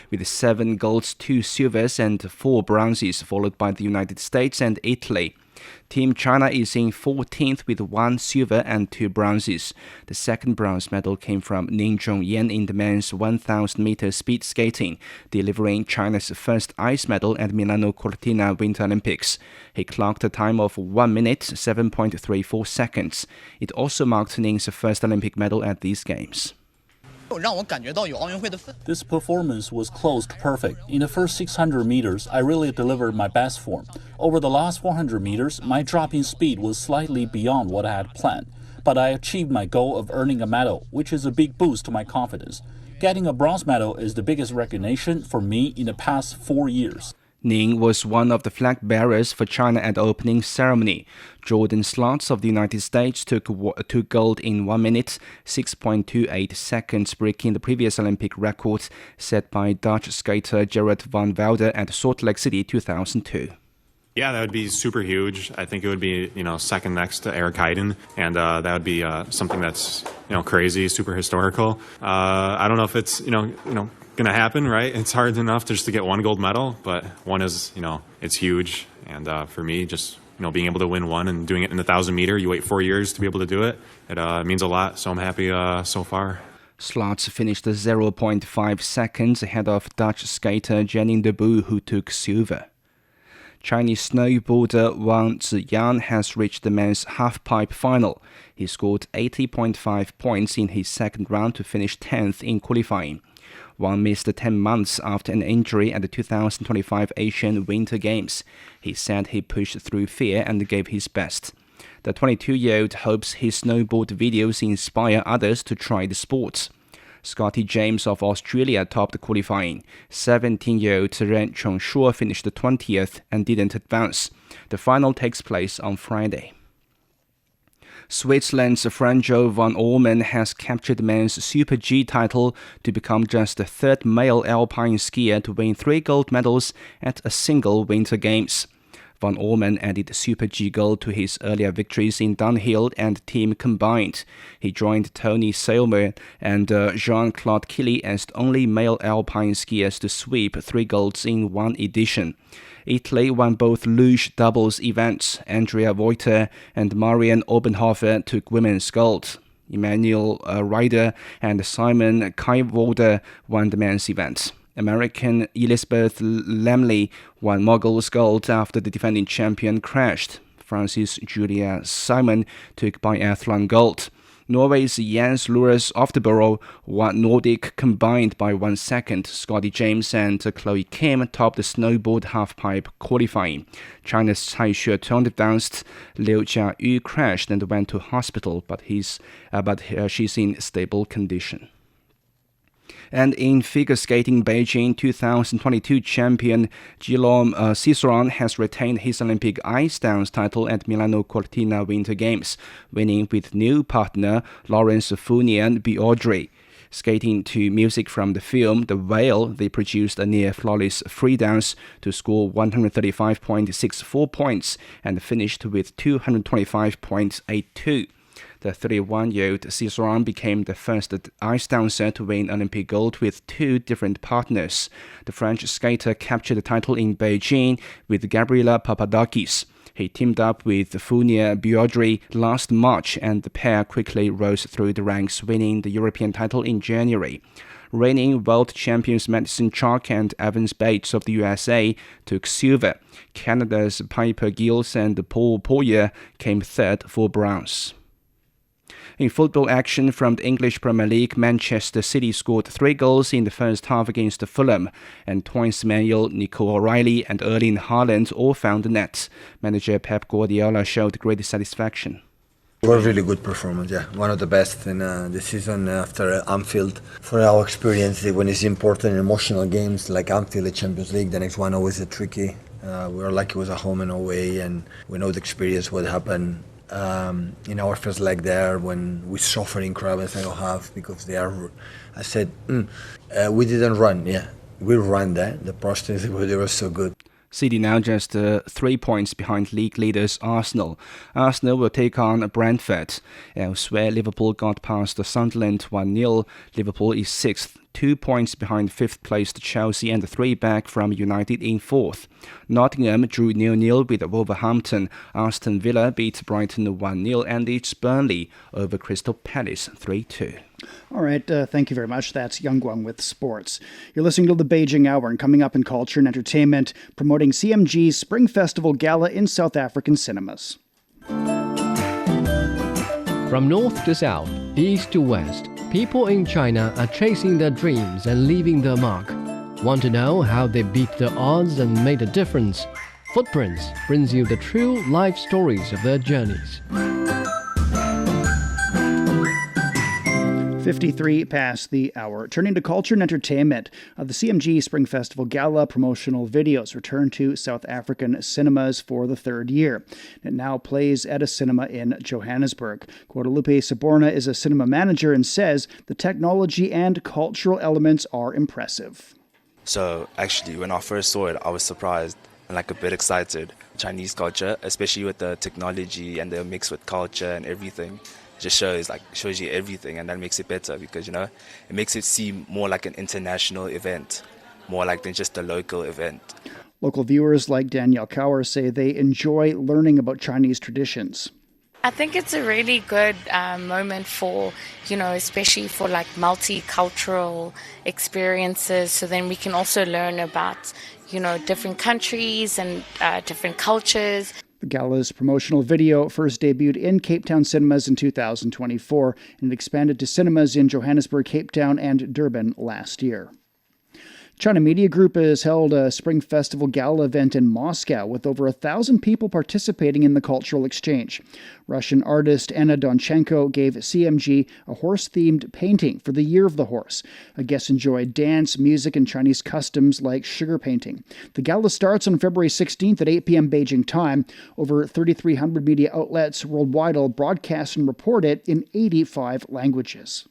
with 7 golds, 2 silvers, and 4 bronzes, followed by the United States and Italy. Team China is in 14th with 1 silver and 2 bronzes. The second bronze medal came from Ning Zhongyan in the men's 1,000-meter speed skating, delivering China's first ice medal at Milano Cortina Winter Olympics. He clocked a time of 1 minute, 7.34 seconds. It also marked Ning's first Olympic medal at these games. This performance was close to perfect. In the first 600 meters, I really delivered my best form. Over the last 400 meters, my drop in speed was slightly beyond what I had planned, but I achieved my goal of earning a medal, which is a big boost to my confidence. Getting a bronze medal is the biggest recognition for me in the past 4 years. Ning was one of the flag bearers for China at the opening ceremony. Jordan Slots of the United States took gold in 1 minute, 6.28 seconds, breaking the previous Olympic record set by Dutch skater Gerard van Velde at Salt Lake City 2002. Yeah, that would be super huge. I think it would be, second next to Eric Heiden, and that would be something that's, crazy, super historical. I don't know if it's, going to happen, right? It's hard enough just to get 1 gold medal, but one is, it's huge. And for me, just, being able to win one and doing it in the 1,000 meter, you wait 4 years to be able to do it. It means a lot. So I'm happy so far. Slots finished 0.5 seconds ahead of Dutch skater Janine de Boer, who took silver. Chinese snowboarder Wang Ziyan has reached the men's halfpipe final. He scored 80.5 points in his second round to finish 10th in qualifying. Wang missed 10 months after an injury at the 2025 Asian Winter Games. He said he pushed through fear and gave his best. The 22-year-old hopes his snowboard videos inspire others to try the sport. Scotty James of Australia topped qualifying. 17-year-old Ren Chongshuo finished 20th and didn't advance. The final takes place on Friday. Switzerland's Franjo van Ormen has captured the men's Super G title to become just the third male alpine skier to win 3 gold medals at a single Winter Games. Van Ormen added Super G gold to his earlier victories in downhill and team combined. He joined Tony Sailmer and Jean-Claude Killy as the only male alpine skiers to sweep 3 golds in one edition. Italy won both luge doubles events. Andrea Voiter and Marianne Obenhofer took women's gold. Emmanuel Ryder and Simon Kaiwalder won the men's event. American Elizabeth Lamley won Moguls gold after the defending champion crashed. Francis Julia Simon took biathlon gold. Norway's Jens Lures Oftebro won Nordic combined by 1 second. Scotty James and Chloe Kim topped the snowboard halfpipe qualifying. China's Cai Xuetong advanced. Liu Jiayu crashed and went to hospital, but she's in stable condition. And in figure skating, Beijing 2022 champion Guillaume Cizeron has retained his Olympic ice dance title at Milano Cortina Winter Games, winning with new partner Lawrence Funian Biaudry. Skating to music from the film The Whale, they produced a near-flawless free dance to score 135.64 points and finished with 225.82. The 31-year-old Cizeron became the first ice dancer to win Olympic gold with 2 different partners. The French skater captured the title in Beijing with Gabriela Papadakis. He teamed up with Funia Biaudry last March, and the pair quickly rose through the ranks, winning the European title in January. Reigning world champions Madison Chock and Evans Bates of the USA took silver. Canada's Piper Gills and Paul Poirier came third for bronze. In football action from the English Premier League, Manchester City scored 3 goals in the first half against Fulham, and Antoine Semenyo, Nico O'Reilly and Erling Haaland all found the net. Manager Pep Guardiola showed great satisfaction. It was a really good performance, yeah. One of the best in the season after Anfield. For our experience, when it's important emotional games like Anfield, the Champions League, the next one always is tricky. We were lucky it was a home and away, and we know the experience what happened in our first leg there when we suffer in crowd in second half because they are. I said we didn't run. Yeah, we ran there. The process they were so good. City now just 3 points behind league leaders Arsenal. Arsenal will take on Brentford. Elsewhere, Liverpool got past Sunderland 1-0. Liverpool is 6th. 2 points behind 5th placed Chelsea and 3 back from United in 4th. Nottingham drew 0-0 with Wolverhampton. Aston Villa beat Brighton 1-0 and it's Burnley over Crystal Palace 3-2. All right, thank you very much. That's Yang Guang with sports. You're listening to the Beijing Hour, and coming up in culture and entertainment, promoting CMG's Spring Festival Gala in South African cinemas. From north to south, east to west, people in China are chasing their dreams and leaving their mark. Want to know how they beat the odds and made a difference? Footprints brings you the true life stories of their journeys. 53 past the hour. Turning to culture and entertainment, the CMG Spring Festival Gala promotional videos return to South African cinemas for the 3rd year. It now plays at a cinema in Johannesburg. Guadalupe Saborna is a cinema manager and says the technology and cultural elements are impressive. So actually, when I first saw it, I was surprised and a bit excited. Chinese culture, especially with the technology and the mix with culture and everything. Just shows you everything, and that makes it better because, it makes it seem more like an international event, more than just a local event. Local viewers like Danielle Cower say they enjoy learning about Chinese traditions. I think it's a really good moment for, especially for multicultural experiences. So then we can also learn about, different countries and different cultures. The gala's promotional video first debuted in Cape Town cinemas in 2024 and expanded to cinemas in Johannesburg, Cape Town, and Durban last year. China Media Group has held a Spring Festival Gala event in Moscow with over 1,000 people participating in the cultural exchange. Russian artist Anna Donchenko gave CMG a horse-themed painting for the Year of the Horse. Guests enjoyed dance, music, and Chinese customs like sugar painting. The gala starts on February 16th at 8 p.m. Beijing time. Over 3,300 media outlets worldwide will broadcast and report it in 85 languages.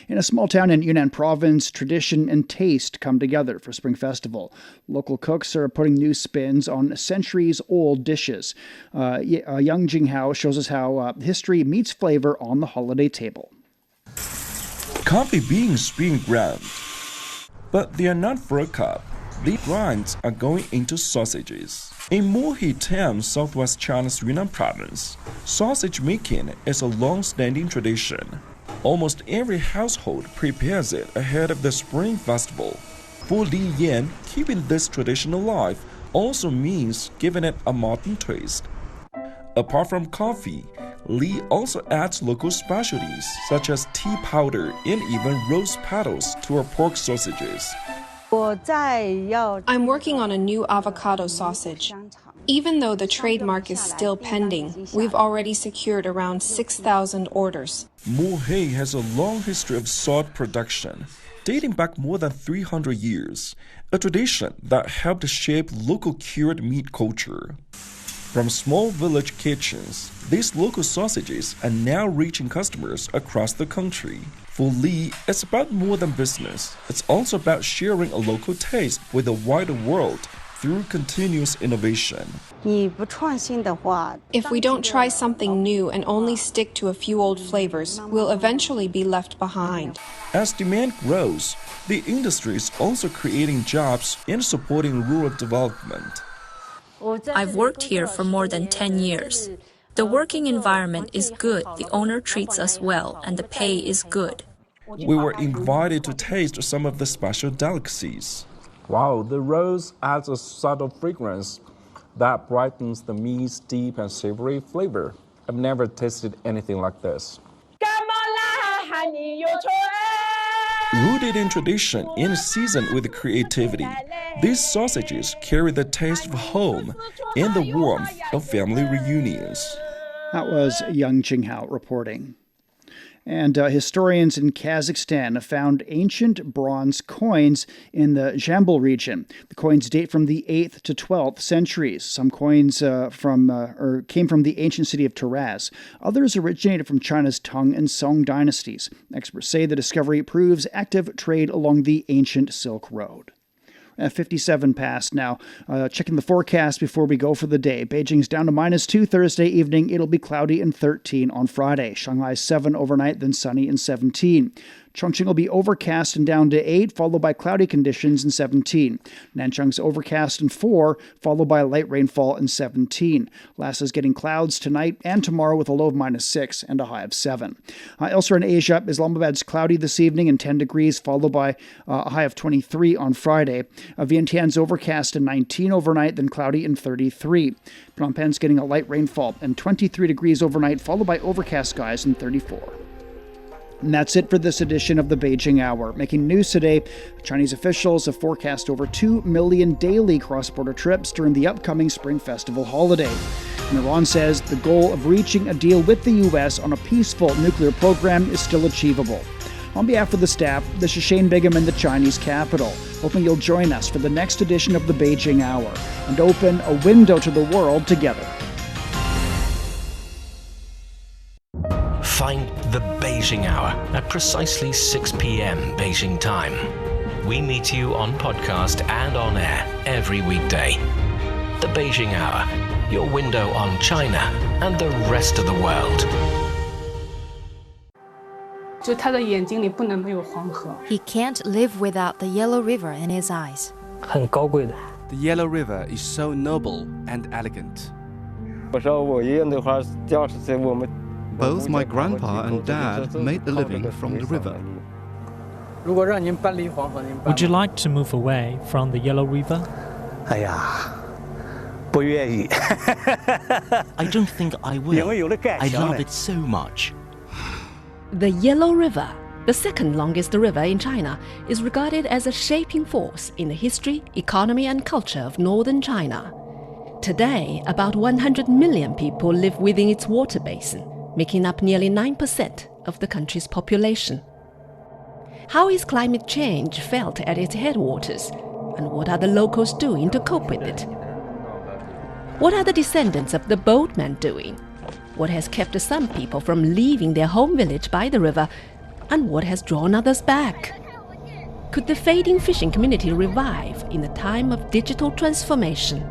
In a small town in Yunnan province, tradition and taste come together for Spring Festival. Local cooks are putting new spins on centuries-old dishes. Yang Jinghao shows us how history meets flavor on the holiday table. Coffee beans being ground, but they are not for a cup. The grinds are going into sausages. In Mohe town, southwest China's Yunnan province, sausage making is a long-standing tradition. Almost every household prepares it ahead of the Spring Festival. For Li Yan, keeping this tradition alive also means giving it a modern twist. Apart from coffee, Li also adds local specialties such as tea powder and even rose petals to her pork sausages. I'm working on a new avocado sausage. Even though the trademark is still pending, we've already secured around 6,000 orders. Mohe has a long history of salt production, dating back more than 300 years, a tradition that helped shape local cured meat culture. From small village kitchens, these local sausages are now reaching customers across the country. For Li, it's about more than business. It's also about sharing a local taste with the wider world through continuous innovation. If we don't try something new and only stick to a few old flavors, we'll eventually be left behind. As demand grows, the industry is also creating jobs and supporting rural development. I've worked here for more than 10 years. The working environment is good, the owner treats us well, and the pay is good. We were invited to taste some of the special delicacies. Wow, the rose adds a subtle fragrance that brightens the meat's deep and savory flavor. I've never tasted anything like this. Rooted in tradition and seasoned with creativity, these sausages carry the taste of home and the warmth of family reunions. That was Yang Jinghao reporting. And historians in Kazakhstan have found ancient bronze coins in the Jambul region. The coins date from the 8th to 12th centuries. Some coins came from the ancient city of Taraz. Others originated from China's Tang and Song dynasties. Experts say the discovery proves active trade along the ancient Silk Road. 57 past now. Checking the forecast before we go for the day. Beijing's down to -2 Thursday evening. It'll be cloudy and 13 on Friday. Shanghai 7 overnight, then sunny and 17. Chongqing will be overcast and down to 8, followed by cloudy conditions and 17. Nanchang's overcast and 4, followed by light rainfall and 17. Lhasa's getting clouds tonight and tomorrow with a low of -6 and a high of 7. Elsewhere in Asia, Islamabad's cloudy this evening and 10 degrees, followed by a high of 23 on Friday. Vientiane's overcast and 19 overnight, then cloudy and 33. Phnom Penh's getting a light rainfall and 23 degrees overnight, followed by overcast skies and 34. And that's it for this edition of the Beijing Hour. Making news today, Chinese officials have forecast over 2 million daily cross-border trips during the upcoming Spring Festival holiday. And Iran says the goal of reaching a deal with the U.S. on a peaceful nuclear program is still achievable. On behalf of the staff, this is Shane Bigham in the Chinese capital, hoping you'll join us for the next edition of the Beijing Hour and open a window to the world together. Find the Beijing Hour at precisely 6 p.m. Beijing time. We meet you on podcast and on air every weekday. The Beijing Hour, your window on China and the rest of the world. He can't live without the Yellow River in his eyes. The Yellow River is so noble and elegant. Both my grandpa and dad made a living from the river. Would you like to move away from the Yellow River? I don't think I will. I love it so much. The Yellow River, The second longest river in China is regarded as a shaping force in the history, economy and culture of northern China. Today, about 100 million people live within its water basin, making up nearly 9% of the country's population. How is climate change felt at its headwaters, and what are the locals doing to cope with it? What are the descendants of the boatmen doing? What has kept some people from leaving their home village by the river, and what has drawn others back? Could the fading fishing community revive in a time of digital transformation?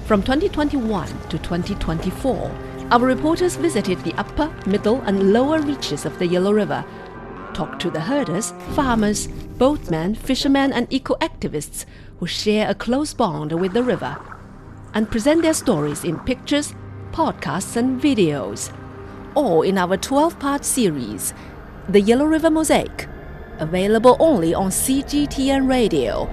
From 2021 to 2024, our reporters visited the upper, middle and lower reaches of the Yellow River, talked to the herders, farmers, boatmen, fishermen and eco-activists who share a close bond with the river, and present their stories in pictures, podcasts and videos, all in our 12-part series, The Yellow River Mosaic, available only on CGTN Radio